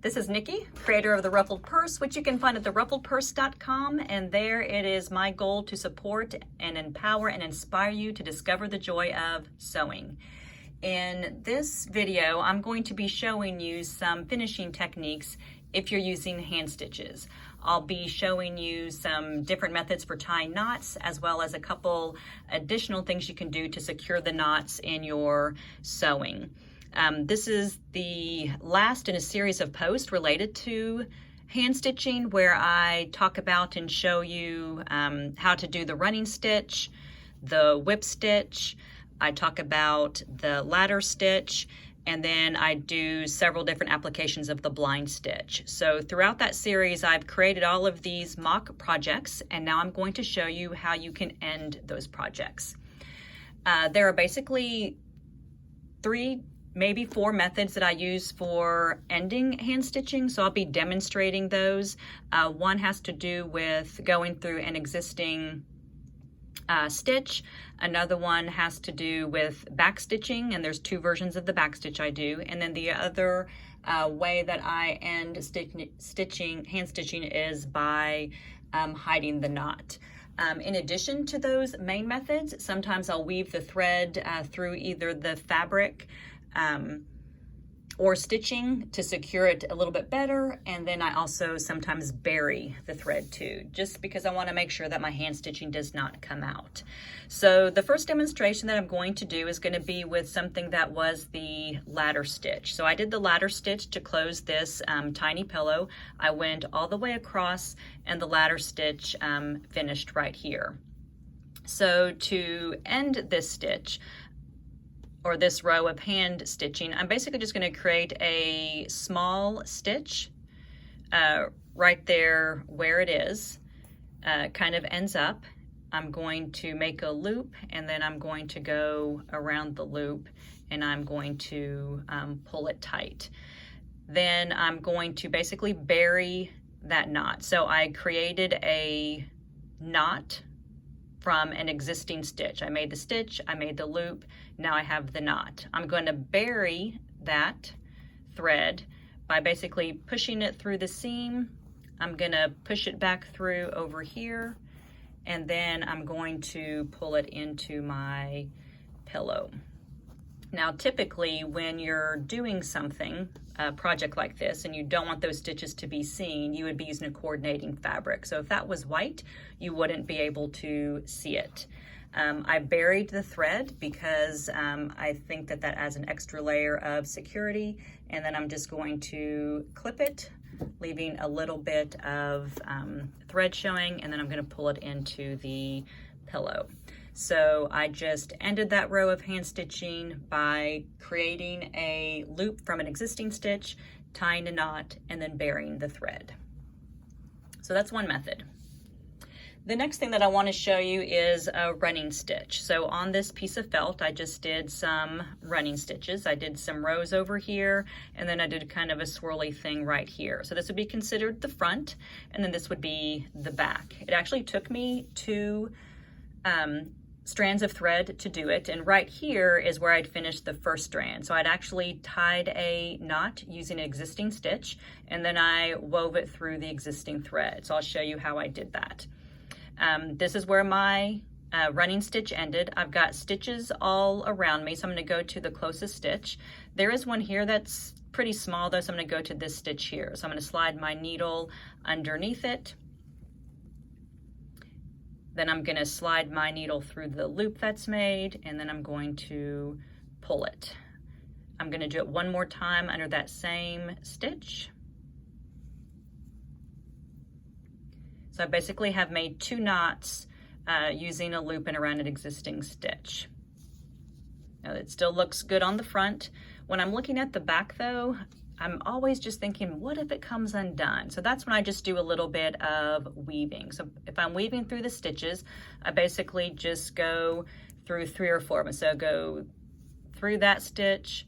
This is Nikki, creator of The Ruffled Purse, which you can find at theruffledpurse.com, and there it is my goal to support and empower and inspire you to discover the joy of sewing. In this video, I'm going to be showing you some finishing techniques if you're using hand stitches. I'll be showing you some different methods for tying knots, as well as a couple additional things you can do to secure the knots in your sewing. This is the last in a series of posts related to hand stitching, where I talk about and show you how to do the running stitch, the whip stitch. I talk about the ladder stitch, and then I do several different applications of the blind stitch. So throughout that series, I've created all of these mock projects, and now I'm going to show you how you can end those projects. There are basically 3, maybe 4 methods that I use for ending hand stitching, so I'll be demonstrating those. One has to do with going through an existing stitch. Another one has to do with back stitching, and there's 2 versions of the back stitch I do. And then the other way that I end hand stitching is by hiding the knot. In addition to those main methods, sometimes I'll weave the thread through either the fabric or stitching to secure it a little bit better, and then I also sometimes bury the thread too, just because I want to make sure that my hand stitching does not come out. So the first demonstration that I'm going to do is going to be with something that was the ladder stitch. So I did the ladder stitch to close this tiny pillow. I went all the way across, and the ladder stitch finished right here. So to end this stitch, or this row of hand stitching, I'm basically just going to create a small stitch right there where it is, kind of ends up. I'm going to make a loop, and then I'm going to go around the loop, and I'm going to pull it tight. Then I'm going to basically bury that knot. So I created a knot from an existing stitch. I made the stitch, I made the loop, now I have the knot. I'm going to bury that thread by basically pushing it through the seam. I'm going to push it back through over here, and then I'm going to pull it into my pillow. Now, typically when you're doing something, a project like this, and you don't want those stitches to be seen, you would be using a coordinating fabric. So if that was white, you wouldn't be able to see it. I buried the thread because I think that that adds an extra layer of security, and then I'm just going to clip it, leaving a little bit of thread showing, and then I'm going to pull it into the pillow. So I just ended that row of hand stitching by creating a loop from an existing stitch, tying a knot, and then burying the thread. So that's one method. The next thing that I want to show you is a running stitch. So on this piece of felt, I just did some running stitches. I did some rows over here, and then I did kind of a swirly thing right here. So this would be considered the front, and then this would be the back. It actually took me 2 strands of thread to do it, and right here is where I'd finished the first strand. So I'd actually tied a knot using an existing stitch, and then I wove it through the existing thread. So I'll show you how I did that. This is where my running stitch ended. I've got stitches all around me, so I'm going to go to the closest stitch. There is one here that's pretty small though, so I'm going to go to this stitch here. So I'm going to slide my needle underneath it. Then I'm going to slide my needle through the loop that's made, and then I'm going to pull it. I'm going to do it one more time under that same stitch. So I basically have made 2 knots using a loop and around an existing stitch. Now it still looks good on the front. When I'm looking at the back though, I'm always just thinking, what if it comes undone? So that's when I just do a little bit of weaving. So if I'm weaving through the stitches, I basically just go through 3 or 4 of them. So go through that stitch,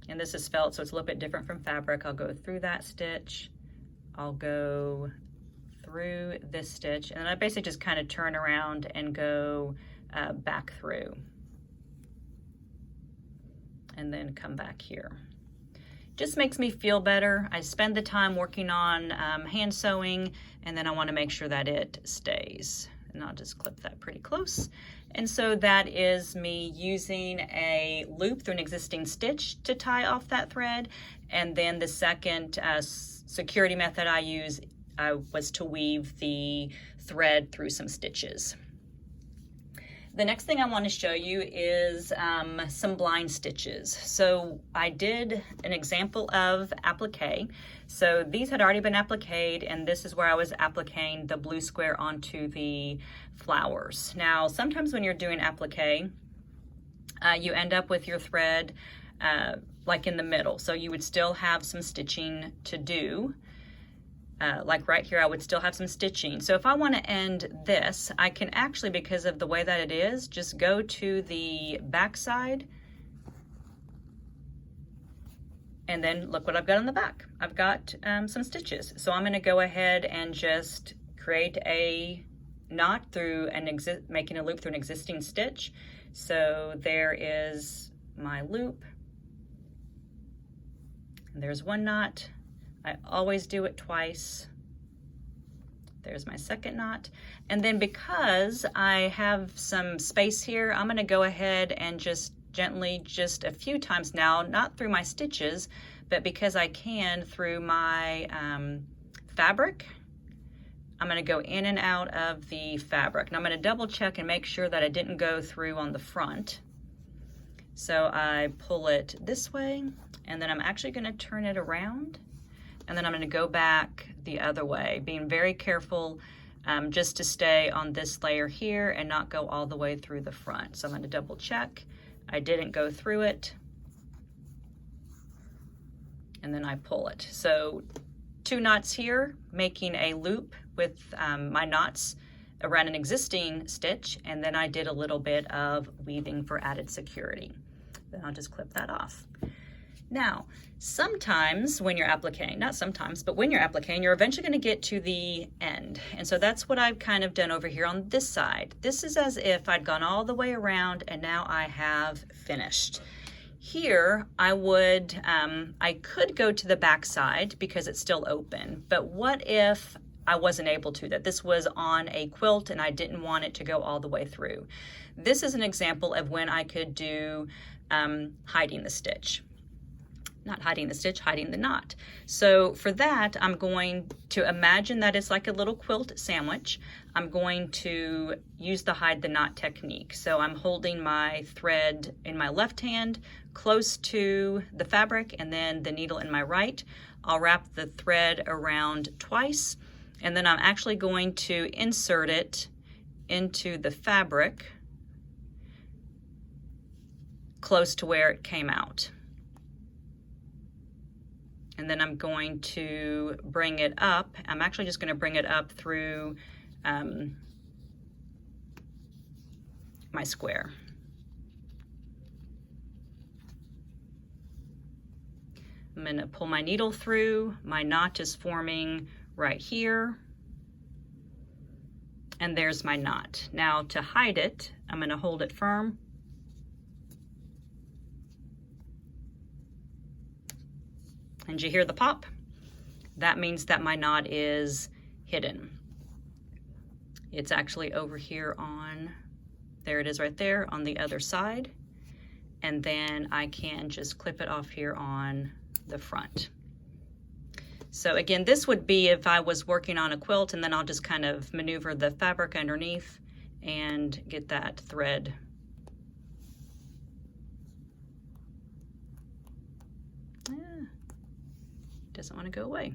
and this is felt, so it's a little bit different from fabric. I'll go through that stitch, I'll go through this stitch, and then I basically just kind of turn around and go back through, and then come back here. just makes me feel better. I spend the time working on hand sewing, and then I want to make sure that it stays. And I'll just clip that pretty close. And so that is me using a loop through an existing stitch to tie off that thread. And then the second security method I use was to weave the thread through some stitches. The next thing I want to show you is some blind stitches. So I did an example of applique. So these had already been appliqued, and this is where I was appliquing the blue square onto the flowers. Now, sometimes when you're doing applique, you end up with your thread like in the middle. So you would still have some stitching to do. Like right here, I would still have some stitching. So if I want to end this, I can actually, because of the way that it is, just go to the back side. And then look what I've got on the back. I've got some stitches. So I'm going to go ahead and just create a knot through making a loop through an existing stitch. So there is my loop. And there's one knot. I always do it twice. There's my second knot. And then because I have some space here, I'm gonna go ahead and just gently, just a few times now, not through my stitches, but because I can through my fabric, I'm gonna go in and out of the fabric. And I'm gonna double check and make sure that I didn't go through on the front. So I pull it this way, and then I'm actually gonna turn it around. And then I'm going to go back the other way, being very careful just to stay on this layer here and not go all the way through the front. So I'm going to double check. I didn't go through it. And then I pull it. So 2 knots here, making a loop with my knots around an existing stitch. And then I did a little bit of weaving for added security. Then I'll just clip that off. Now, sometimes when you're appliquing, not sometimes, but when you're appliquing, you're eventually going to get to the end. And so that's what I've kind of done over here on this side. This is as if I'd gone all the way around and now I have finished. Here, I could go to the back side because it's still open, but what if I wasn't able to, that this was on a quilt and I didn't want it to go all the way through? This is an example of when I could do hiding the stitch. Not hiding the stitch, hiding the knot. So for that, I'm going to imagine that it's like a little quilt sandwich. I'm going to use the hide the knot technique. So I'm holding my thread in my left hand close to the fabric and then the needle in my right. I'll wrap the thread around twice, and then I'm actually going to insert it into the fabric close to where it came out. And then I'm going to bring it up. I'm actually just going to bring it up through my square. I'm going to pull my needle through. My knot is forming right here. And there's my knot. Now to hide it, I'm going to hold it firm. And you hear the pop? That means that my knot is hidden. It's actually over here on, there it is right there on the other side. And then I can just clip it off here on the front. So again, this would be if I was working on a quilt, and then I'll just kind of maneuver the fabric underneath and get that thread. Doesn't want to go away.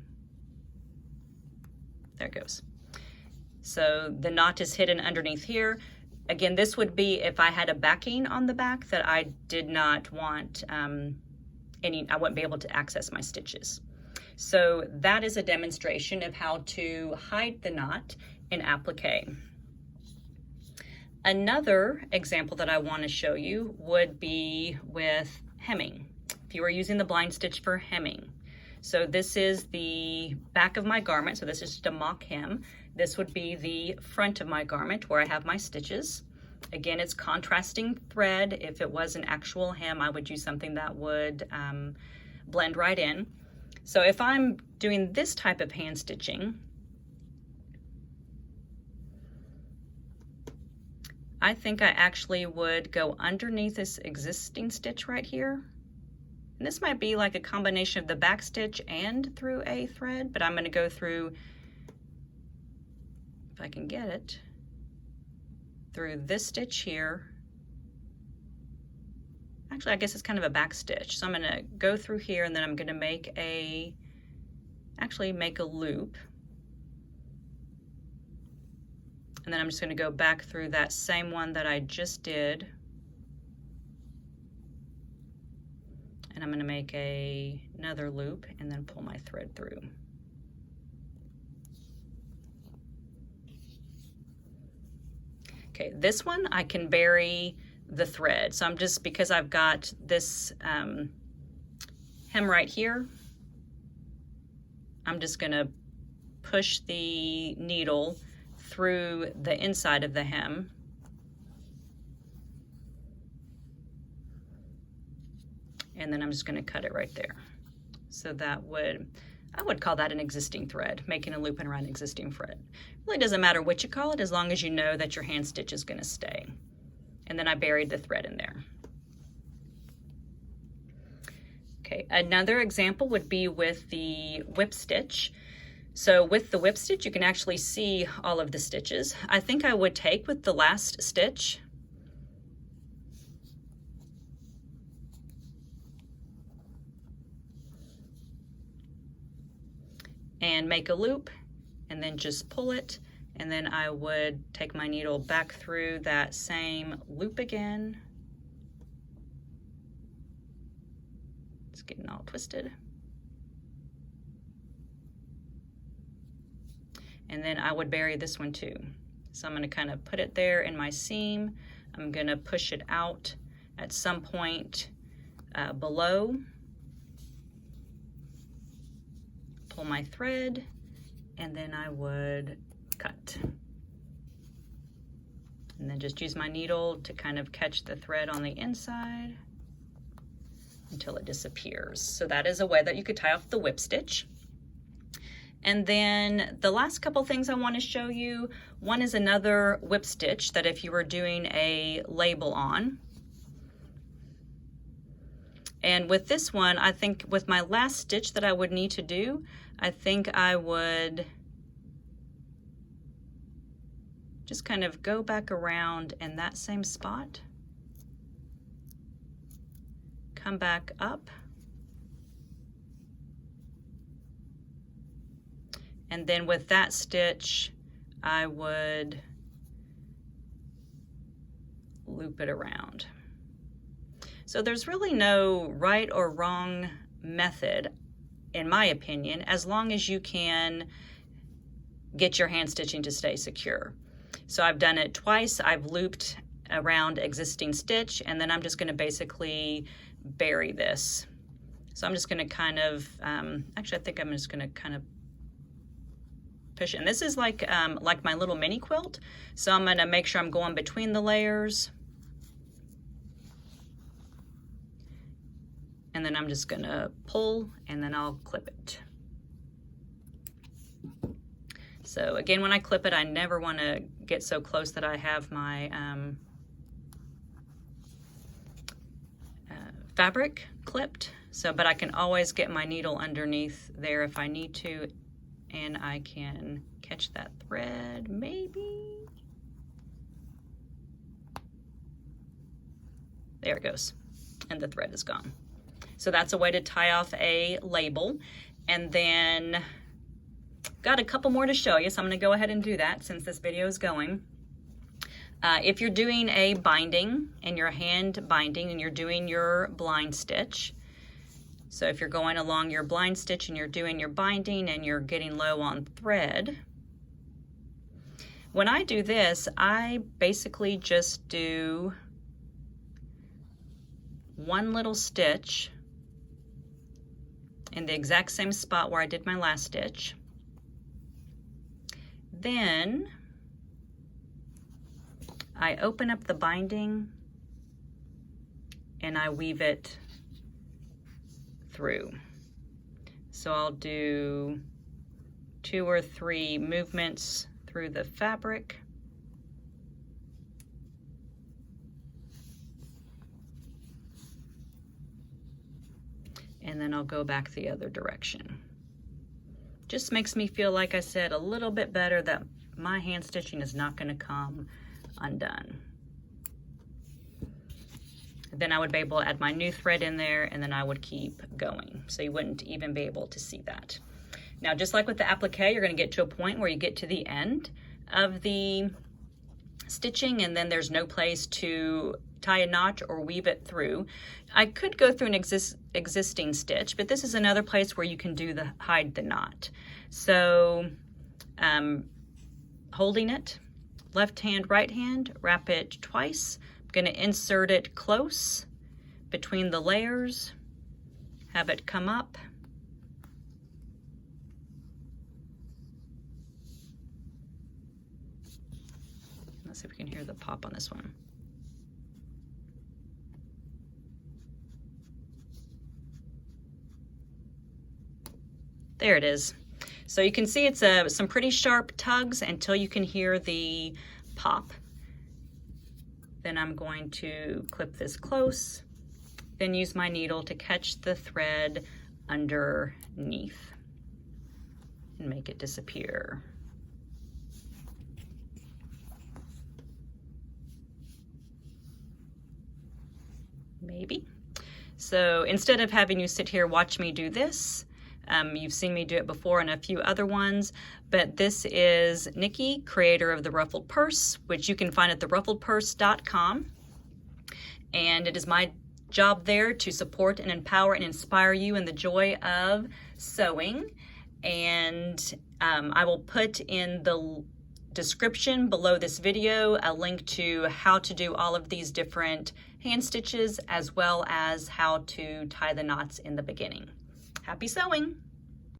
There it goes. So the knot is hidden underneath here. Again, this would be if I had a backing on the back that I did not want I wouldn't be able to access my stitches. So that is a demonstration of how to hide the knot in applique. Another example that I want to show you would be with hemming. If you are using the blind stitch for hemming. So this is the back of my garment. So this is just a mock hem. This would be the front of my garment where I have my stitches. Again, it's contrasting thread. If it was an actual hem, I would use something that would blend right in. So if I'm doing this type of hand stitching, I think I actually would go underneath this existing stitch right here. And this might be like a combination of the back stitch and through a thread, but I'm going to go through, if I can get it, through this stitch here. Actually, I guess it's kind of a back stitch. So I'm going to go through here, and then I'm going to make a loop. And then I'm just going to go back through that same one that I just did. And I'm going to make another loop and then pull my thread through. Okay, this one I can bury the thread. So I'm just, because I've got this hem right here, I'm just going to push the needle through the inside of the hem. And then I'm just going to cut it right there. So that I would call that an existing thread, making a loop around existing thread. It really doesn't matter what you call it, as long as you know that your hand stitch is going to stay. And then I buried the thread in there. Okay, another example would be with the whip stitch. So with the whip stitch, you can actually see all of the stitches. I think I would take with the last stitch and make a loop and then just pull it, and then I would take my needle back through that same loop again. It's getting all twisted. And then I would bury this one too. So I'm going to kind of put it there in my seam. I'm going to push it out at some point below. Pull my thread, and then I would cut. And then just use my needle to kind of catch the thread on the inside until it disappears. So that is a way that you could tie off the whip stitch. And then the last couple things I want to show you, one is another whip stitch that if you were doing a label on. And with this one, I think with my last stitch that I would need to do, I think I would just kind of go back around in that same spot, come back up, and then with that stitch, I would loop it around. So there's really no right or wrong method, in my opinion, as long as you can get your hand stitching to stay secure. So I've done it twice. I've looped around existing stitch, and then I'm just going to basically bury this. So I'm just going to kind of, actually I think I'm just going to kind of push it. And this is like my little mini quilt. So I'm going to make sure I'm going between the layers. And then I'm just going to pull, and then I'll clip it. So again, when I clip it, I never want to get so close that I have my fabric clipped. So, but I can always get my needle underneath there if I need to, and I can catch that thread maybe. There it goes, and the thread is gone. So that's a way to tie off a label. And then got a couple more to show you, so I'm going to go ahead and do that since this video is going. If you're doing a binding and you're hand binding and you're doing your blind stitch, so if you're going along your blind stitch and you're doing your binding and you're getting low on thread, when I do this, I basically just do one little stitch in the exact same spot where I did my last stitch. Then I open up the binding and I weave it through. So I'll do 2 or 3 movements through the fabric. And then I'll go back the other direction. Just makes me feel, like I said, a little bit better that my hand stitching is not going to come undone. Then I would be able to add my new thread in there, and then I would keep going. So you wouldn't even be able to see that. Now, just like with the applique, you're going to get to a point where you get to the end of the stitching, and then there's no place to tie a knot or weave it through. I could go through an existing stitch, but this is another place where you can do the hide the knot. So holding it, left hand, right hand, wrap it twice. I'm going to insert it close between the layers, have it come up, let's see if we can hear the pop on this one. There it is. So you can see it's some pretty sharp tugs until you can hear the pop. Then I'm going to clip this close, then use my needle to catch the thread underneath and make it disappear. Maybe. So instead of having you sit here watch me do this, you've seen me do it before in a few other ones, but this is Nikki, creator of the Ruffled Purse, which you can find at theruffledpurse.com. And it is my job there to support and empower and inspire you in the joy of sewing. And I will put in the description below this video a link to how to do all of these different hand stitches, as well as how to tie the knots in the beginning. Happy sewing!